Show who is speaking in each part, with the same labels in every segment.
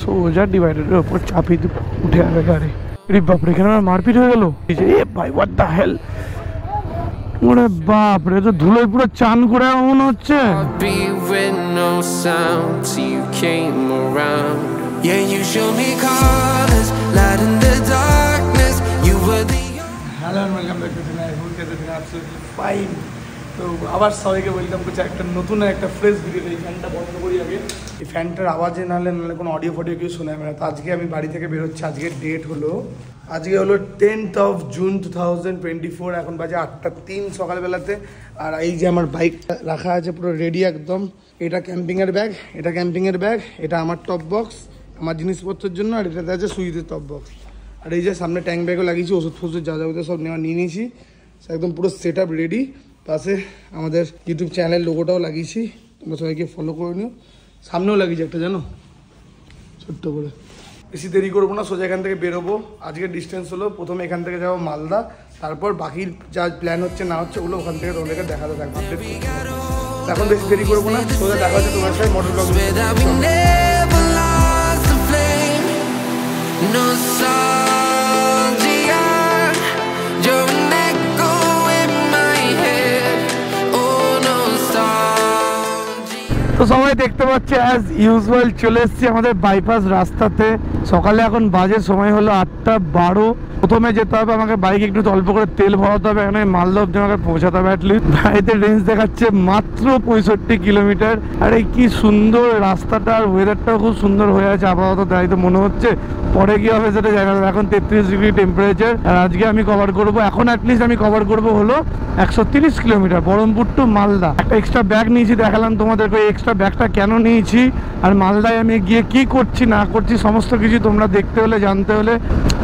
Speaker 1: সোজা ডিভাইডারের উপর চাপিয়ে উঠে যাবে গাড়ি। রে বাপরে, এখানে আমার মারপিট হয়ে গেল। এ ভাই, হোয়াট দ্য হেল! ওরে বাপরে, তো ধুলোয় পুরো চান করে মনে হচ্ছে। Hello, welcome back to channel. এখন কেটে দিন অ্যাবসলিউটলি ফাইন। তো আবার সবাইকে ওয়েলকাম করছি একটা নতুন একটা ফ্রেশ ভিডিও। এই ফ্যানটা বন্ধ করি আগে, এই ফ্যানটার আওয়াজে নাহলে কোনো অডিও ফডিও কেউ শোনা যাবে না। তো আজকে আমি বাড়ি থেকে বেরোচ্ছি। আজকের ডেট হলো 10th of June 2024। এখন বাজে 8:03 সকালবেলাতে। আর এই যে আমার বাইক রাখা আছে পুরো রেডি একদম। এটা ক্যাম্পিংয়ের ব্যাগ, এটা ক্যাম্পিংয়ের ব্যাগ, এটা আমার টপ বক্স আমার জিনিসপত্রের জন্য, আর এটাতে আছে সুইচের টপ বক্স। আর এই যে সামনে ট্যাঙ্ক ব্যাগও লাগিয়েছি, ওষুধ ফষুধ যা যাবতীয় সব নিয়ে নিয়েছি, একদম পুরো সেট আপ রেডি। পাশে আমাদের ইউটিউব চ্যানেল লোগোটাও লাগিয়েছি, তোমরা সবাইকে ফলো করে নিও। সামনেও লাগিয়েছি একটা, জানো, ছোট্ট করে। বেশি দেরি করবো না, সোজা এখান থেকে বেরোবো। আজকের ডিস্টেন্স হলো, প্রথমে এখান থেকে যাবো মালদা, তারপর বাকির যা প্ল্যান হচ্ছে না হচ্ছে ওগুলো ওখান থেকে তোমাদেরকে দেখাতে থাকবো। এখন বেশি দেরি করবো না, সোজা দেখা হচ্ছে তোমার সাথে মোটর ব্লগ। তো সবাই দেখতে পাচ্ছে অ্যাজ ইউজুয়াল চলে এসেছি আমাদের বাইপাস রাস্তাতে। সকালে এখন বাজে সময় হলো 8:12। প্রথমে যেতে হবে আমাকে, বাইক একটু অল্প করে তেল ভরাতে হবে, এখানে মালদা অব্দি আমাকে পৌঁছাতে হবে অ্যাটলিস্ট। গাড়িতে রেঞ্জ দেখাচ্ছে মাত্র 65 কিলোমিটার। আর এই কি সুন্দর রাস্তাটা, আর ওয়েদারটাও খুব সুন্দর হয়ে আছে আপাতত। তাই তো মনে হচ্ছে পরে কি হবে সেটা জানা যাবে। এখন 33 ডিগ্রি টেম্পারেচার। আর আজকে আমি কভার করবো, এখন অ্যাটলিস্ট আমি কভার করবো হলো 130 কিলোমিটার, বহরমপুর টু মালদা। একটা এক্সট্রা ব্যাগ নিয়েছি, দেখালাম তোমাদেরকে এক্সট্রা ব্যাগটা কেন নিয়েছি, আর মালদায় আমি গিয়ে কি করছি না করছি সমস্ত কিছু তোমরা দেখতে হলে, জানতে হলে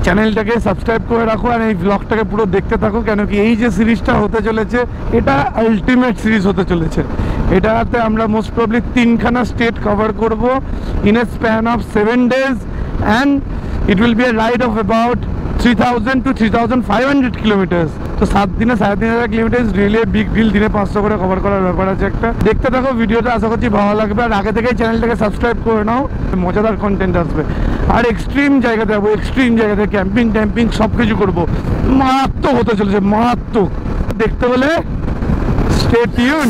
Speaker 1: চ্যানেলটাকে সাবস্ক্রাইব করে রাখো আর এই ব্লগটাকে পুরো দেখতে থাকো। কেন কি এই যে সিরিজটা হতে চলেছে এটা আলটিমেট সিরিজ হতে চলেছে। এটাতে আমরা মোস্ট প্রবলি 3খানা স্টেট কভার করব in a span of 7 days, and it will be a ride of about 3000 to 3500 kilometers. তো 7 দিনে 3500 kilometre is really big deal. দিনে 500 করে কভার করার ব্যাপার আছে একটা। দেখতে থাকো ভিডিওটা, আশা করছি ভালো লাগবে। আর আগে থেকেই চ্যানেলটাকে সাবস্ক্রাইব করে নাও, মজাদার কন্টেন্ট আসবে। আর এক্সট্রিম জায়গাতে যাবো, এক্সট্রিম জায়গাতে ক্যাম্পিং ট্যাম্পিং সব কিছু করবো। মারাত্মক হতে চলেছে, মারাত্মক। দেখতে হলে স্টে টিউন।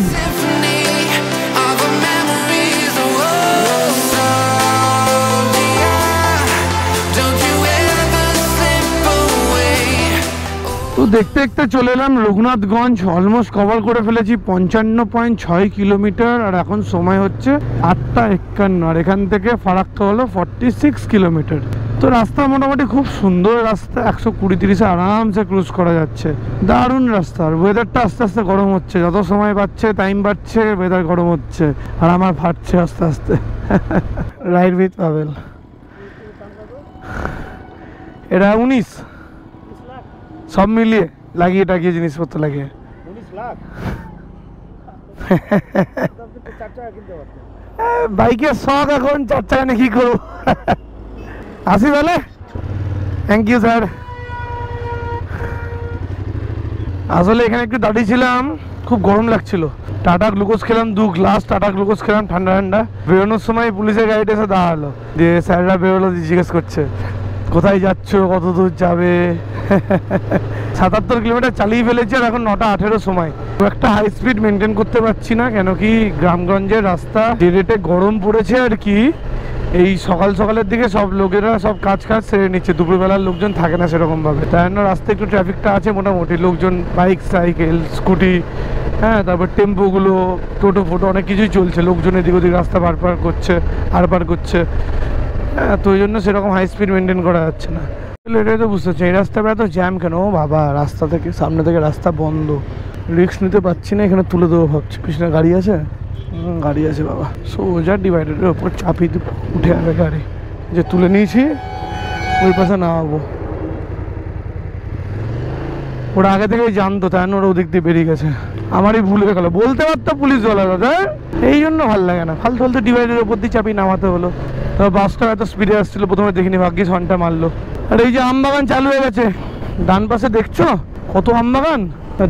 Speaker 1: তো দেখতে দেখতে চলে এলাম রঘুনাথগঞ্জ। অলমোস্ট কভার করে ফেলেছি 55.6 কিলোমিটার। আর এখন সময় হচ্ছে 8:51। আর এখান থেকে ফারাক্কা হলো 46 কিলোমিটার। তো রাস্তা মোটামুটি খুব সুন্দর রাস্তা, 120-30 আরামসে ক্রুজ করা যাচ্ছে। দারুণ রাস্তা। আর ওয়েদারটা আস্তে আস্তে গরম হচ্ছে, যত সময় বাড়ছে টাইম বাড়ছে ওয়েদার গরম হচ্ছে, আর আমার ফাটছে আস্তে আস্তে। Ride with Pavel. এটা 19 সব মিলিয়ে লাগিয়ে টাকিয়ে জিনিসপত্র লাগিয়ে 19 লাখ। বাইকের শখ, এখন 4 চাকা নিয়ে কি করবো। আসি তাহলে, থ্যাংক ইউ স্যার। আসলে এখানে একটু দাঁড়িয়েছিলাম, খুব গরম লাগছিল। টাটা গ্লুকোজ খেলাম, 2 গ্লাস টাটা গ্লুকোজ খেলাম ঠান্ডা ঠান্ডা। বেরোনোর সময় পুলিশের গাড়িটা এসে দাঁড়ালো, দিয়ে স্যাররা বেরোলো, জিজ্ঞেস করছে কোথায় যাচ্ছ, কত দূর যাবে। 77 কিলোমিটার চালিয়ে ফেলেছি। আর এখন 9:18 সময়। একটা হাই স্পিড মেনটেন করতে পারছি না, কেন কি গ্রামগঞ্জের রাস্তা যে রেটে গরম পড়েছে আর কি। এই সকাল সকালের দিকে সব লোকেরা সব কাজ সেরে নিচ্ছে, দুপুরবেলার লোকজন থাকে না সেরকম ভাবে। তাই জন্য রাস্তায় একটু ট্রাফিকটা আছে মোটামুটি, লোকজন বাইক সাইকেল স্কুটি, হ্যাঁ, তারপর টেম্পোগুলো, টোটো ফোটো অনেক কিছুই চলছে। লোকজন এদিক ওদিক রাস্তা পার করছে। হ্যাঁ, তো ওই জন্য সেরকম হাই স্পিড মেনটেন করা যাচ্ছে না। এটাই তো বুঝতে পারছি এই রাস্তাটা এত জ্যাম কেন। ও বাবা, রাস্তা থেকে সামনে থেকে রাস্তা বন্ধ, রিস্ক নিতে পারছি না। এখানে তুলে দেবো ভাবছি। পিছনে গাড়ি আছে, গাড়ি আছে বাবা। সোজা ডিভাইডারের ওপর চাপিয়ে উঠে যাবে গাড়ি। যে তুলে নিয়েছি ওই পাশে নামাবো। ওরা আগে থেকেই জানতো, তাই ওরা ওদিক দিয়ে বেরিয়ে গেছে। আমারই ভুল হয়ে গেল, বলতে পারতো পুলিশওয়ালা দাদা। এই জন্য ভালো লাগে না, ফালতু ফালতু ডিভাইডারের ওপর দিয়ে চাপিয়ে নামাতে হলো। তবে বাসটা এত স্পিডে আসছিল, প্রথমে দেখিনি, ভাগ্যিস হর্নটা মারলো। আর এই যে আমবাগান চালু হয়ে গেছে, ডান পাশে দেখছো কত আমবাগান,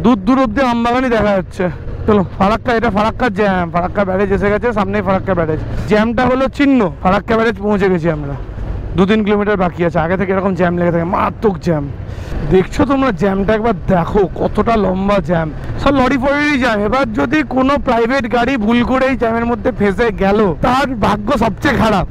Speaker 1: দূর দূর অব্দি আমবাগানই দেখা যাচ্ছে। চলো ফারাক্কা, এটা ফারাক্কার জ্যাম। ফারাক্কা ব্যারেজ এসে গেছে, সামনেই ফারাক্কা ব্যারেজ। জ্যামটা হলো চিহ্ন, ফারাক্কা ব্যারেজ পৌঁছে গেছি আমরা। 2-3 কিলোমিটার বাকি আছে। আগে থেকে এরকম জ্যাম লেগে থাকে, মারাত্মক জ্যাম। দেখছো তোমরা জ্যামটা, একবার দেখো কতটা লম্বা জ্যাম। সব লরি ফরিরই জ্যাম। এবার যদি কোনো প্রাইভেট গাড়ি ভুল করে এই জ্যামের মধ্যে ফেঁসে গেল, তার ভাগ্য সবচেয়ে খারাপ।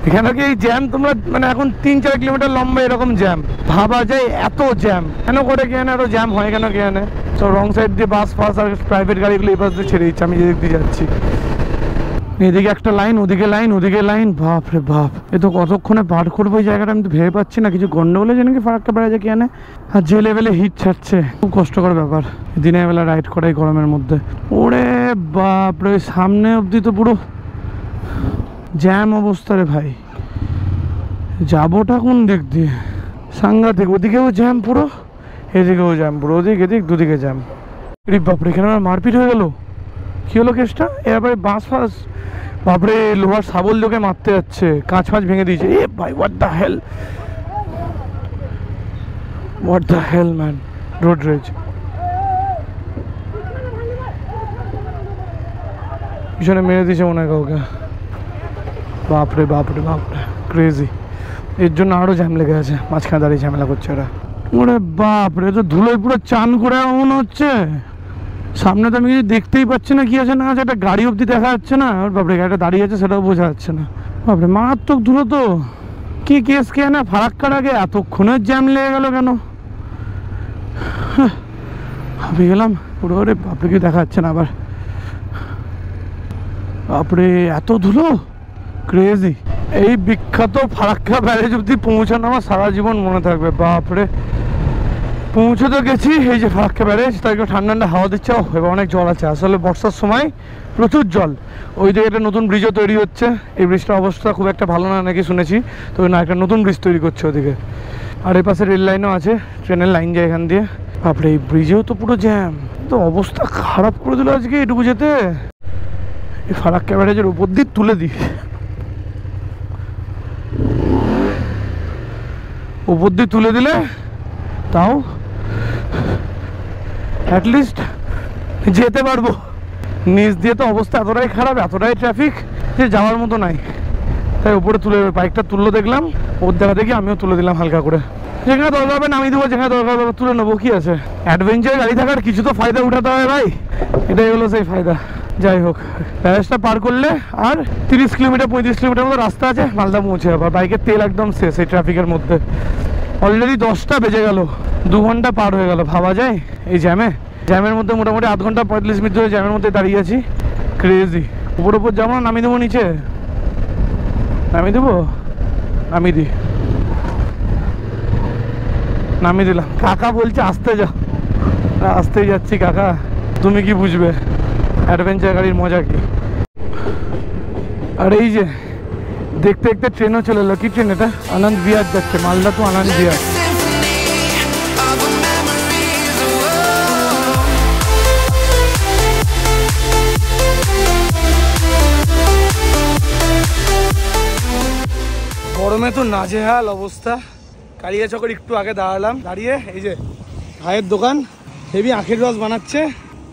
Speaker 1: এখানে কি এই জ্যাম তোমরা মানে এখন 3-4 কিলোমিটার লম্বা এরকম জ্যাম, ভাবা যায় এত জ্যাম কেন করে, কে জানে আরো জ্যাম হয় কেন, কে জানে। তো রং সাইড দিয়ে বাস ফাস আর প্রাইভেট গাড়িগুলো এই পাশ দিয়ে ছেড়ে দিচ্ছে, আমি যেদিক দিয়ে যাচ্ছি। এদিকে একটা লাইন, ওদিকে লাইন, ওদিকে লাইন, বাপ রে বাপ। এ তো কতক্ষণে পার করবো এই জায়গাটা, আমি তো ভেবে পাচ্ছি না। কিছু গন্ডগোল হয়েছে নাকি ফারাক্কা ব্যারেজে, কে জানে। আর যে লেভেলে হিট ছাড়ছে, খুব কষ্টকর ব্যাপার দিনের বেলা রাইড করাই গরমের মধ্যে। ওরে বাপ রে, সামনে অবধি তো পুরো জ্যাম অবস্থা রে ভাই। যাবোটা কোন দিক দিয়ে, সাংঘাতিক। ওদিকেও জ্যাম পুরো, এদিকেও জ্যাম পুরো, ওদিক এদিক দুদিকে জ্যাম। রে বাপরে, এখানে আমার মারপিট হয়ে গেল। কি হলো কেসটা? এরপরে বাস ফাস, বাপরে লোহার শাবল লোকে মারতে যাচ্ছে, কাঁচ ফাঁচ ভেঙে দিয়েছে। এ ভাই, what the hell, what the hell man. Road rage, পিছনে মেরে দিয়েছে মনে হয় কাউকে। বাপরে বাপরে বাপরে, ক্রেজি। এর জন্য আরো জ্যাম লেগে আছে, মাঝখানে দাঁড়িয়ে ঝামেলা করছে ওরা। ওরে বাপরে, তো ধুলোয় পুরো চান করে মনে হচ্ছে। সামনে তো আমি কিছু দেখতেই পাচ্ছি না, কি আছে না আছে। একটা গাড়ি অবধি দেখা যাচ্ছে না। ওর বাপরে, গাড়িটা দাঁড়িয়ে আছে সেটাও বোঝা যাচ্ছে না। বাপরে, মারাত্মক ধুলো তো। কি কেস, কে না ফারাক্কার আগে এতক্ষণের জ্যাম লেগে গেল কেন, ভাবি গেলাম পুরো। ওরে বাপরে, কি দেখা যাচ্ছে না আবার। বাপরে, এত ধুলো, ক্রেজি। এই বিখ্যাত ফারাক্কা ব্যারেজ অবধি পৌঁছানো আমার সারা জীবন মনে থাকবে। বাপরে, পৌঁছে তো গেছি। এই যে ফারাক্কা ব্যারেজ, তাই ঠান্ডা ঠান্ডা হাওয়া দিচ্ছে। এবার অনেক জল আছে, আসলে বর্ষার সময় প্রচুর জল। ওই দিকে একটা নতুন ব্রিজও তৈরি হচ্ছে। এই ব্রিজটার অবস্থা খুব একটা ভালো না নাকি শুনেছি, তো না একটা নতুন ব্রিজ তৈরি করছে ওদিকে। আর এই পাশে রেল লাইনও আছে, ট্রেনের লাইন যায় এখান দিয়ে। বাপরে, এই ব্রিজেও তো পুরো জ্যাম। তো অবস্থা খারাপ করে দিল আজকে এটুকু যেতে। এই ফারাক্কা ব্যারেজের উপর দিয়ে তুলে দিই, উপর দিয়ে তুলে দিলে তাও অ্যাটলিস্ট যেতে পারবো। নিচ দিয়ে তো অবস্থা এতটাই খারাপ, এতটাই ট্রাফিক যে যাওয়ার মতো নাই। তাই উপরে তুলে, বাইকটা তুললো দেখলাম, ওর দেখা দেখি আমিও তুলে দিলাম হালকা করে। যেখানে দরকার হবে নামিয়ে দেবো, যেখানে দরকার হবে তুলে নেবো, কি আছে। অ্যাডভেঞ্চার গাড়ি থাকার কিছু তো ফায়দা উঠাতে হবে ভাই, এটাই হলো সেই ফায়দা। যাই হোক, ব্যারেজটা পার করলে আর 30 কিলোমিটার 35 কিলোমিটার মতো রাস্তা আছে, মালদা পৌঁছে যাবে। বাইকের তেল একদম শেষ এই ট্রাফিকের মধ্যে। অলরেডি 10টা বেজে গেল, 2 ঘন্টা পার হয়ে গেল, ভাবা যায় এই জ্যামের মধ্যে। মোটামুটি 1/2 ঘন্টা 45 মিনিট ধরে জ্যামের মধ্যে দাঁড়িয়ে আছি। ক্রেজি। উপর যাবো না নামিয়ে দেবো নিচে? নামিয়ে দেবো, নামিয়ে দিই, নামিয়ে দিলাম। কাকা বলছে আসতে যাও, আসতেই যাচ্ছি কাকা, তুমি কি বুঝবে অ্যাডভেঞ্চার গাড়ির মজা কি। আর এই যে দেখতে দেখতে ট্রেনও চলে এলো। কি ট্রেন এটা? আনন্দ বিহার যাচ্ছে, মালদা টু আনন্দ বিহার। গরমে তো নাজেহাল অবস্থা। কালিয়া চকের একটু আগে দাঁড়ালাম, দাঁড়িয়ে এই যে ভাইয়ের দোকান, হেভি আখের রস বানাচ্ছে।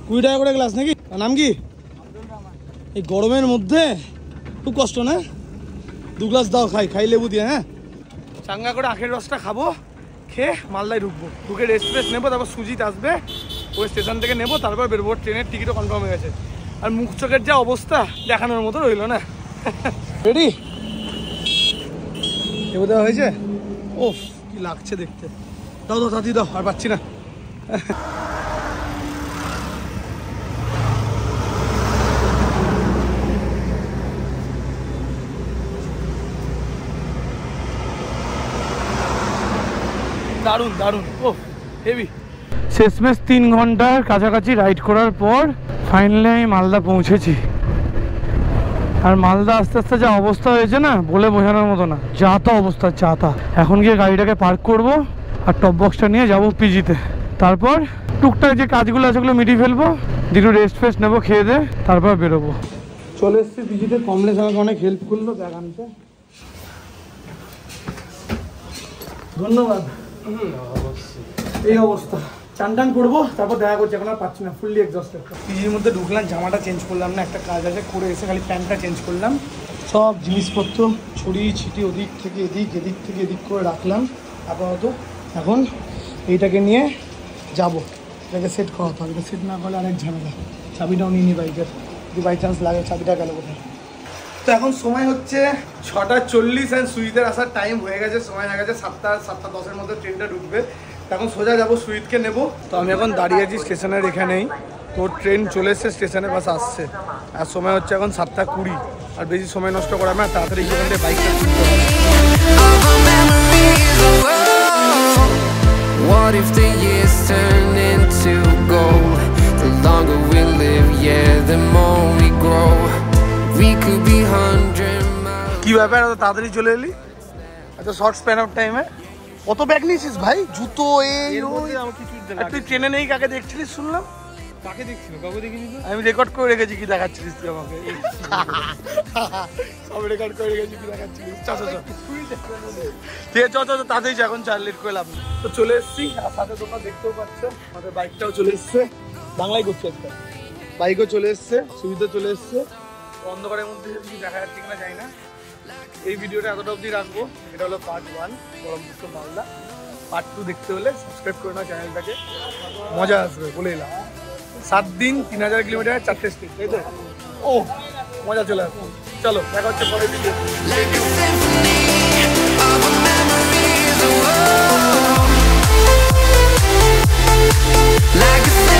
Speaker 1: 20 টাকা করে গ্লাস নাকি? নাম কি? এই গরমের মধ্যে খুব কষ্ট না? 2 গ্লাস দাও, খাই লেবু দিয়ে। হ্যাঁ, চাঙ্গা করে আখের রসটা খাবো, খেয়ে মালদায় ঢুকবো। ঢুকে রেস্ট ফ্রেস্ট নেবো, তারপর সুজিত আসবে, ওই স্টেশন থেকে নেবো, তারপর বেরোবো। ট্রেনের টিকিটও কনফার্ম হয়ে গেছে। আর মুখ চোখের যা অবস্থা দেখানোর মতো রইলো না। রেডি? লেবু দেওয়া হয়েছে? ওফ, কি লাগছে দেখতে। দাও দাও তাড়াতাড়ি দাও, আর পাচ্ছি না। দারুণ দারুণ, ওফ হেভি। শেষমেশ 3 ঘন্টার কাছাকাছি রাইড করার পর ফাইনালি আমি মালদা পৌঁছেছি। আর মালদা আস্তে আস্তে যা অবস্থা হয়েছে না, বলে বোঝানোর মতো না। যা তা অবস্থা, যা তা। এখন গিয়ে গাড়িটাকে পার্ক করব আর টপ বক্সটা নিয়ে যাব পিজিতে। তারপর টুকটাক যে কাজগুলো আছে ওগুলো মিটিয়ে ফেলবো, একটু রেস্ট ফেস্ট নেবো, খেয়ে দে, তারপর বেরোবো। চলে এসছি পিজিতে। কমলেশ আমাকে অনেক হেল্প করলো ব্যাগ আনতে, ধন্যবাদ। এই অবস্থা চান টান করবো, তারপর দেখা করছি। এখন আর পাচ্ছি না, ফুললি এক্সস্টেড। পিজির মধ্যে ঢুকলাম, জামাটা চেঞ্জ করলাম না, একটা কাজ আছে করে এসে খালি প্যান্টটা চেঞ্জ করলাম। সব জিনিসপত্র ছড়িয়ে ছিটিয়ে ওদিক থেকে এদিক, এদিক থেকে এদিক করে রাখলাম আপাতত। এখন এইটাকে নিয়ে যাবো, এটাকে সেট করাতে হবে। এটা সেট না করলে আরেক ঝামেলা। চাবিটাও নিয়ে নি বাইকের, যদি বাই চান্স লাগে চাবিটা গেল কোথায়। তো এখন সময় হচ্ছে 6:40 অ্যান্ড সুইদের আসার টাইম হয়ে গেছে, সময় হয়ে গেছে 7:10-এর মধ্যে ট্রেনটা ঢুকবে। এখন সোজা যাবো সুইদকে নেব। তো আমি এখন দাঁড়িয়ে আছি স্টেশনের এখানেই, তোর ট্রেন চলে এসছে স্টেশনে, বাস আসছে। আর সময় হচ্ছে এখন 7:20, আর বেশি সময় নষ্ট করা না, তাড়াতাড়ি এখান থেকে বাইকটা তুলতে হবে।
Speaker 2: What if the years turn into gold? The longer we live, yeah, the more we grow. We could be 100 miles.
Speaker 1: কি ব্যাপার, এত তাড়াতাড়ি চলে এলি? এত শর্ট স্প্যান অফ টাইমে কত ব্যাগ নিয়েছিস ভাই? জুতো তুই ট্রেনে নেই, কাকে দেখছিলিস শুনলাম?
Speaker 3: কাকে দেখছিল? কাউকে দেখিনি তো।
Speaker 1: আমি রেকর্ড করে রেখেছি, কি দেখাচ্ছিলিস তুই আমাকে? সব রেকর্ড করে রেখেছি, কি দেখাচ্ছিলিস? ঠিক আছে, তাতেই এখন 4 লিট করে লাভ। তো চলে এসছি, আর সাথে তোমরা দেখতেও পাচ্ছ আমাদের বাইকটাও চলে এসছে। বাংলায় করছি আজকে, বাইকও চলে এসছে, সুবিধা চলে এসছে। অন্ধকারের মধ্যে কিছু দেখা যাচ্ছে কিনা জানি না। এই ভিডিওটা এতটা অবধি রাখবো। এটা হলো পার্ট 1 বহরমপুর মালদা। পার্ট 2 দেখতে হলে সাবস্ক্রাইব করে নাও চ্যানেলটাকে, মজা আসবে বলে এলাম। 7 দিন 3000 কিলোমিটার 4টে স্টেট, তাই তো? ও মজা চলে আসবে। চলো দেখা হচ্ছে পরের video.
Speaker 2: Like a symphony of memories, like a